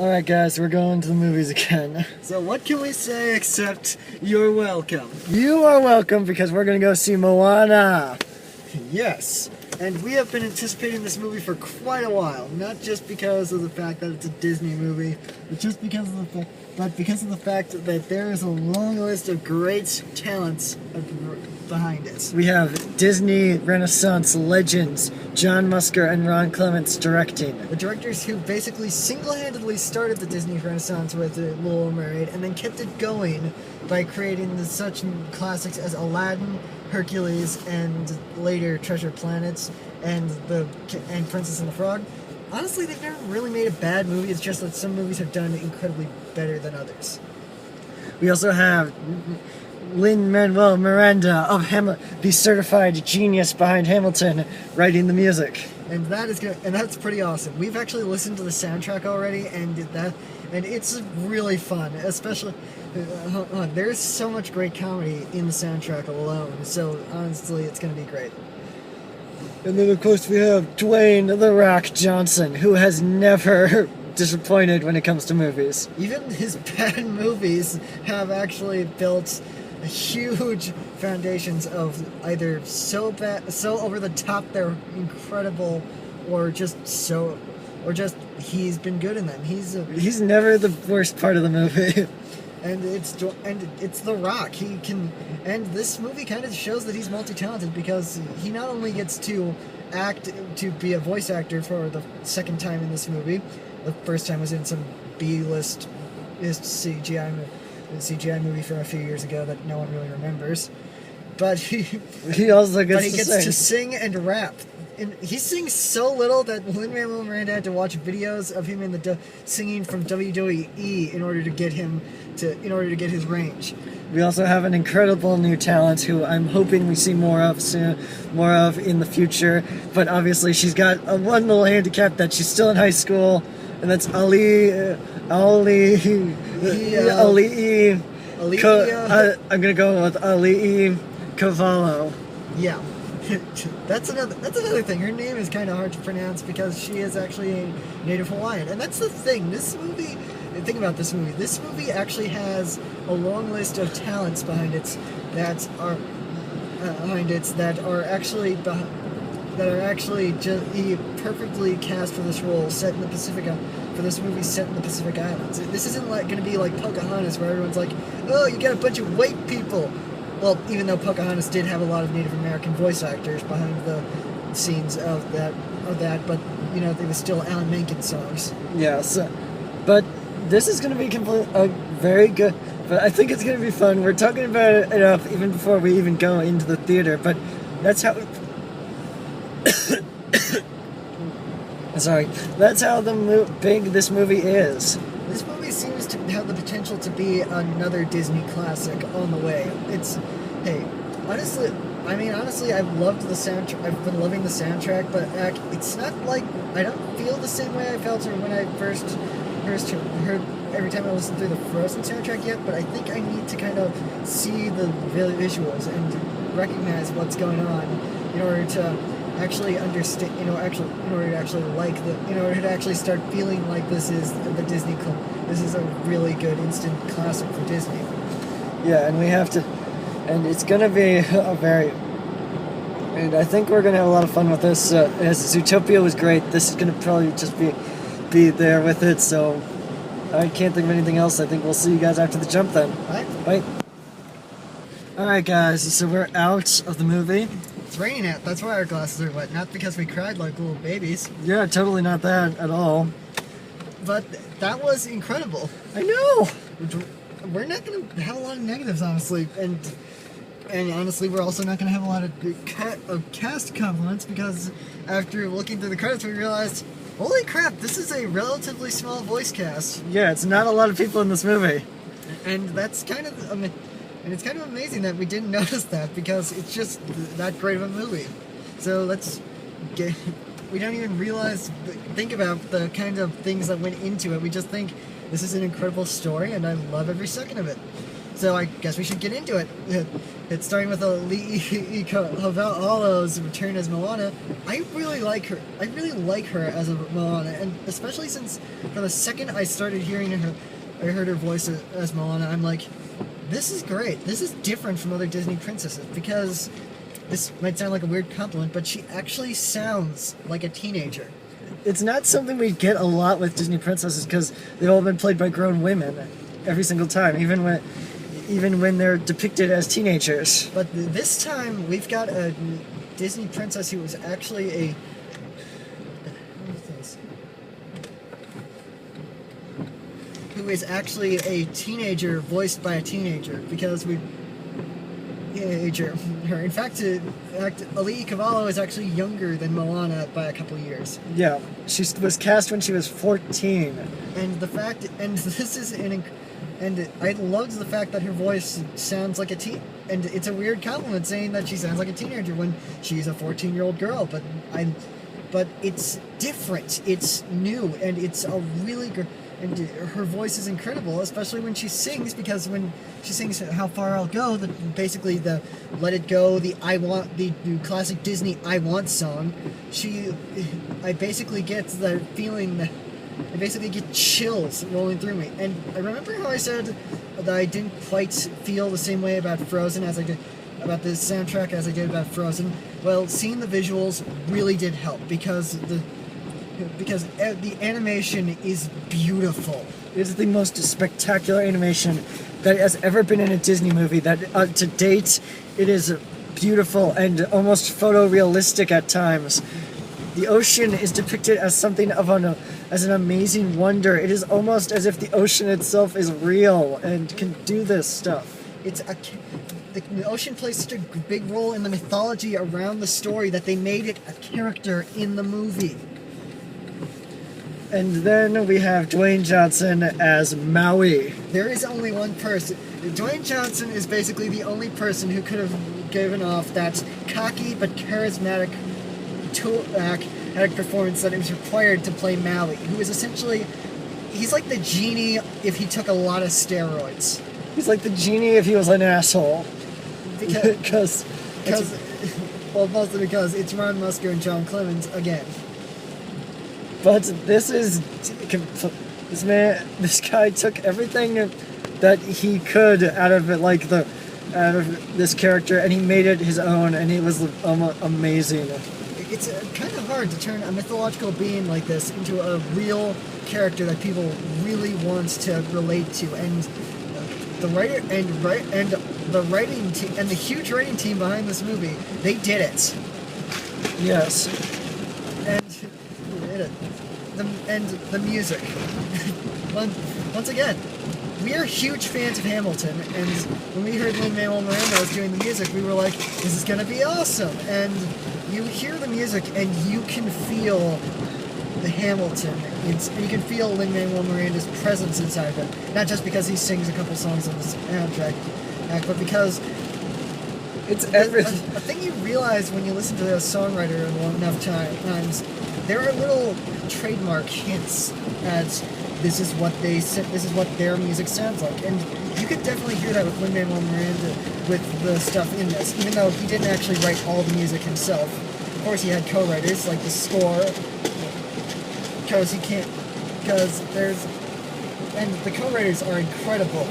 Alright guys, we're going to the movies again. So what can we say except you're welcome? You are welcome because we're going to go see Moana. Yes, and we have been anticipating this movie for quite a while. Not just because of the fact that it's a Disney movie, but just because of the fact that there is a long list of great talents behind it. We have Disney Renaissance legends John Musker and Ron Clements directing. The directors who basically single-handedly started the Disney Renaissance with The Little Mermaid and then kept it going by creating such classics as Aladdin, Hercules, and later Treasure Planets, and Princess and the Frog. Honestly, they've never really made a bad movie. It's just that some movies have done incredibly better than others. We also have Lin-Manuel Miranda of the certified genius behind Hamilton, writing the music. And that is good, and that's pretty awesome. We've actually listened to the soundtrack already, and it's really fun. Especially, there's so much great comedy in the soundtrack alone. So honestly, it's gonna be great. And then of course we have Dwayne "The Rock" Johnson, who has never disappointed when it comes to movies. Even his bad movies have actually built huge foundations of either so over the top they're incredible, or just he's been good in them. He's never the worst part of the movie. And it's The Rock. And this movie kind of shows that he's multi-talented because he not only gets to be a voice actor for the second time in this movie. The first time was in some B-list CGI movie from a few years ago that no one really remembers. But he also gets to sing and rap. And he sings so little that Lin-Manuel Miranda had to watch videos of him in the singing from WWE in order to get his range. We also have an incredible new talent who I'm hoping we see more of in the future. But obviously, she's got one little handicap that she's still in high school, and that's Ali. I'm gonna go with Ali Cavallo. Yeah. That's another thing. Her name is kind of hard to pronounce because she is actually a native Hawaiian, and that's the thing. Think about this movie. This movie actually has a long list of talents behind it that are actually just perfectly cast for this role, set in the Pacific. For this movie set in the Pacific Islands. This isn't going to be like Pocahontas, where everyone's like, "Oh, you got a bunch of white people." Well, even though Pocahontas did have a lot of Native American voice actors behind the scenes of that, but they were still Alan Menken songs. Yes, but this is going to be very good. But I think it's going to be fun. We're talking about it enough even before we even go into the theater. But that's how. Sorry, that's how big this movie is. This movie seems to have the potential to be another Disney classic on the way. Honestly, I've loved the soundtrack. I've been loving the soundtrack, but it's not like I don't feel the same way I felt when I first heard every time I listened through the Frozen soundtrack yet. But I think I need to kind of see the visuals and recognize what's going on in order to actually understand, in order to actually start feeling like this is the Disney Club. This is a really good instant classic for Disney. Yeah, and it's gonna be and I think we're gonna have a lot of fun with this. As Zootopia was great, this is gonna probably just be there with it. So I can't think of anything else. I think we'll see you guys after the jump then. Bye. Alright guys, so we're out of the movie. It's raining out. That's why our glasses are wet. Not because we cried like little babies. Yeah, totally not that at all. But that was incredible. I know. We're not going to have a lot of negatives, honestly. And honestly, we're also not going to have a lot of cast compliments because after looking through the credits, we realized, holy crap, this is a relatively small voice cast. Yeah, it's not a lot of people in this movie. And that's kind of... And it's kind of amazing that we didn't notice that because it's just that great of a movie. So we don't even think about the kind of things that went into it. We just think this is an incredible story and I love every second of it. So I guess we should get into it. It's starting with Lee Cavallo's return as Moana. I really like her. I really like her as a Moana, and especially since from the second I started hearing her, I heard her voice as Moana. I'm like, this is great. This is different from other Disney princesses because this might sound like a weird compliment, but she actually sounds like a teenager. It's not something we get a lot with Disney princesses because they've all been played by grown women every single time, even when they're depicted as teenagers. But this time, we've got a Disney princess who was actually a... who is actually a teenager voiced by a teenager, because we... her. In fact, Alii Cavallo is actually younger than Moana by a couple years. Yeah, she was cast when she was 14. And this is and I loved the fact that her voice sounds like a teen, and it's a weird compliment saying that she sounds like a teenager when she's a 14-year-old girl, but it's different, it's new, and it's a really good, and her voice is incredible, especially when she sings, because when she sings How Far I'll Go, basically the Let It Go, the classic Disney I Want song, I basically get the feeling that I basically get chills rolling through me. And I remember how I said that I didn't quite feel the same way about Frozen as I did about this soundtrack as I did about Frozen. Well, seeing the visuals really did help because the animation is beautiful. It is the most spectacular animation that has ever been in a Disney movie. That to date, it is beautiful and almost photorealistic at times. The ocean is depicted as something of as an amazing wonder. It is almost as if the ocean itself is real and can do this stuff. The ocean plays such a big role in the mythology around the story that they made it a character in the movie. And then we have Dwayne Johnson as Maui. There is only one person. Dwayne Johnson is basically the only person who could have given off that cocky but charismatic performance that is required to play Maui, who is essentially, he's like the genie if he took a lot of steroids. He's like the genie if he was an asshole. Because mostly because it's Ron Musker and John Clemens again. But this guy took everything that he could out of this character, and he made it his own, and it was amazing. It's kind of hard to turn a mythological being like this into a real character that people really want to relate to, and the writer and the writing team and the huge writing team behind this movie, they did it. Yes. And the music. Once again, we are huge fans of Hamilton, and when we heard Lin-Manuel Miranda was doing the music, we were like, this is going to be awesome. And you hear the music, and you can feel the Hamilton. And you can feel Lin-Manuel Miranda's presence inside of it. Not just because he sings a couple songs on the soundtrack, but because it's everything. A thing you realize when you listen to a songwriter long enough times, there are little trademark hints at this is what their music sounds like, and you could definitely hear that with Lin-Manuel Miranda with the stuff in this, even though he didn't actually write all the music himself. Of course, he had co-writers like the score, and the co-writers are incredible.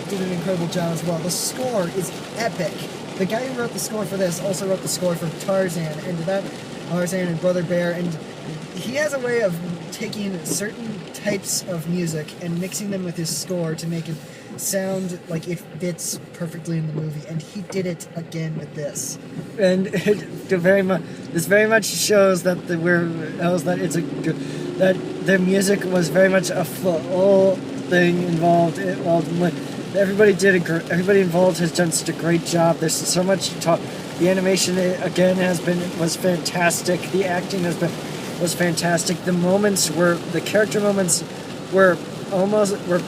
Did an incredible job as well. The score is epic. The guy who wrote the score for this also wrote the score for Tarzan and Brother Bear, and he has a way of taking certain types of music and mixing them with his score to make it sound like it fits perfectly in the movie, and he did it again with this. And this very much shows that that the music was very much a full thing involved. Everybody involved has done such a great job. There's so much talk. The animation again was fantastic. The acting was fantastic. The character moments were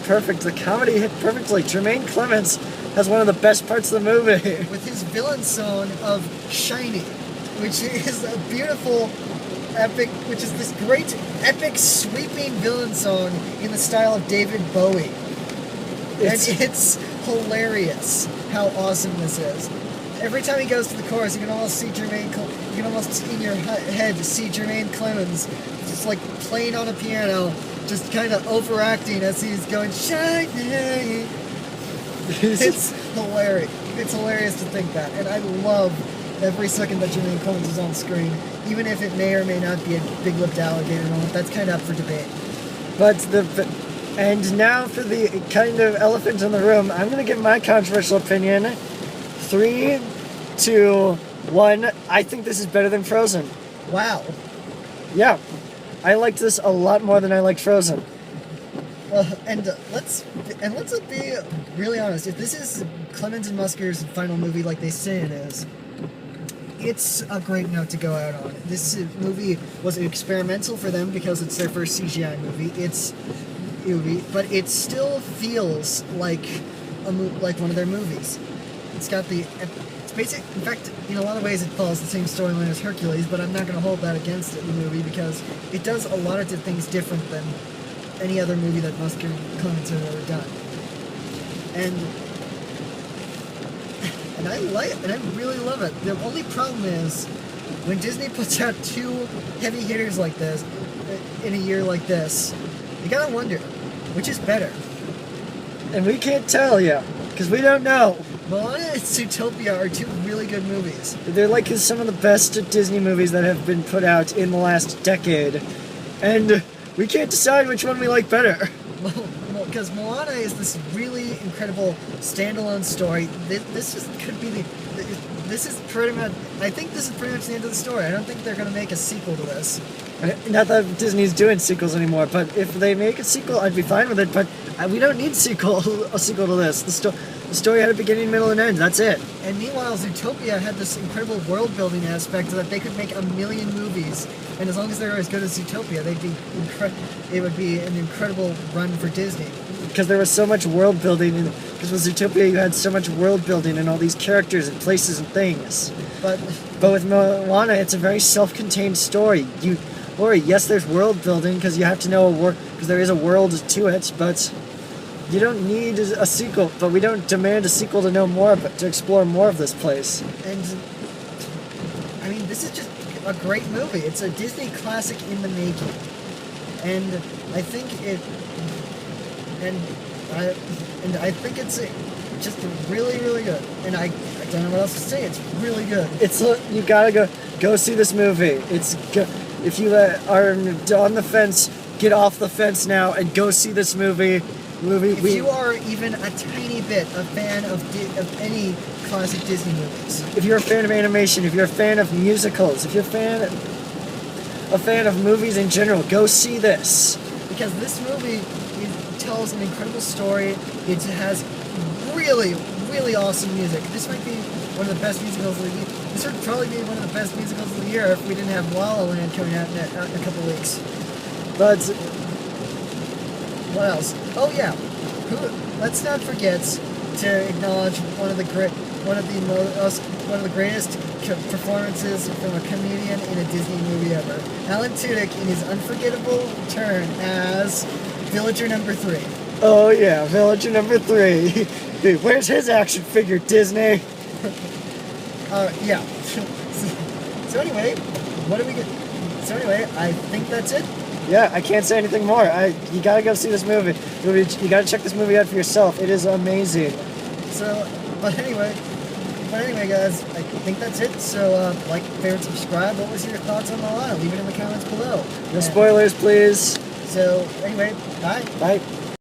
perfect. The comedy hit perfectly. Jermaine Clements has one of the best parts of the movie with his villain song of "Shiny," which is a beautiful, epic, which is this great, epic, sweeping villain song in the style of David Bowie. And it's hilarious how awesome this is. Every time he goes to the chorus, you can almost see you can almost in your head see Jermaine Clemens just like playing on a piano, just kind of overacting as he's going shiny. It's hilarious. It's hilarious to think that, and I love every second that Jermaine Clemens is on screen, even if it may or may not be a big-lipped alligator moment. That's kind of up for debate. And now for the kind of elephant in the room, I'm going to give my controversial opinion. 3, 2, 1. I think this is better than Frozen. Wow. Yeah. I liked this a lot more than I liked Frozen. Well, and let's be really honest. If this is Clemens and Musker's final movie, like they say it is, it's a great note to go out on. This movie was experimental for them because it's their first CGI movie. But it still feels like like one of their movies. It's got it's basic. In fact, in a lot of ways, it follows the same storyline as Hercules. But I'm not going to hold that against it in the movie because it does a lot of things different than any other movie that Musker and Clemens have ever done. And I like it, and I really love it. The only problem is when Disney puts out 2 heavy hitters like this in a year like this, you gotta wonder which is better. And we can't tell you because we don't know. Moana and Zootopia are 2 really good movies. They're like some of the best Disney movies that have been put out in the last decade, and we can't decide which one we like better. Because Moana is this really incredible standalone story. This is pretty much. I think this is pretty much the end of the story. I don't think they're going to make a sequel to this. Not that Disney's doing sequels anymore, but if they make a sequel, I'd be fine with it. But we don't need a sequel to this. The story had a beginning, middle, and end. That's it. And meanwhile, Zootopia had this incredible world-building aspect that they could make a million movies, and as long as they're as good as Zootopia, it would be an incredible run for Disney. Because there was so much world building, because with Zootopia you had so much world building and all these characters and places and things. But with Moana, it's a very self-contained story. Yes, there's world building because you have to know because there is a world to it, but you don't need a sequel. But we don't demand a sequel to know more, but to explore more of this place. And I mean, this is just a great movie. It's a Disney classic in the making, and I think I think it's just really, really good. And I don't know what else to say. It's really good. You gotta go see this movie. If you are on the fence, get off the fence now and go see this movie. If you are even a tiny bit a fan of any classic Disney movies, if you're a fan of animation, if you're a fan of musicals, if you're a fan of movies in general, go see this. Because this movie tells an incredible story. It has really, really awesome music. This might be one of the best musicals of the year. This would probably be one of the best musicals of the year if we didn't have La La Land coming out in a couple weeks. But what else? Oh yeah, let's not forget to acknowledge one of the greatest performances from a comedian in a Disney movie ever. Alan Tudyk in his unforgettable turn as Villager number 3. Oh yeah, Villager number 3. Dude, where's his action figure, Disney? Yeah. So anyway, what do we get? So anyway, I think that's it. Yeah, I can't say anything more. You gotta go see this movie. You gotta check this movie out for yourself. It is amazing. So, but anyway, guys, I think that's it. So, like, favorite, subscribe. What was your thoughts on Moana? Leave it in the comments below. No spoilers, please. So, anyway, bye. Bye.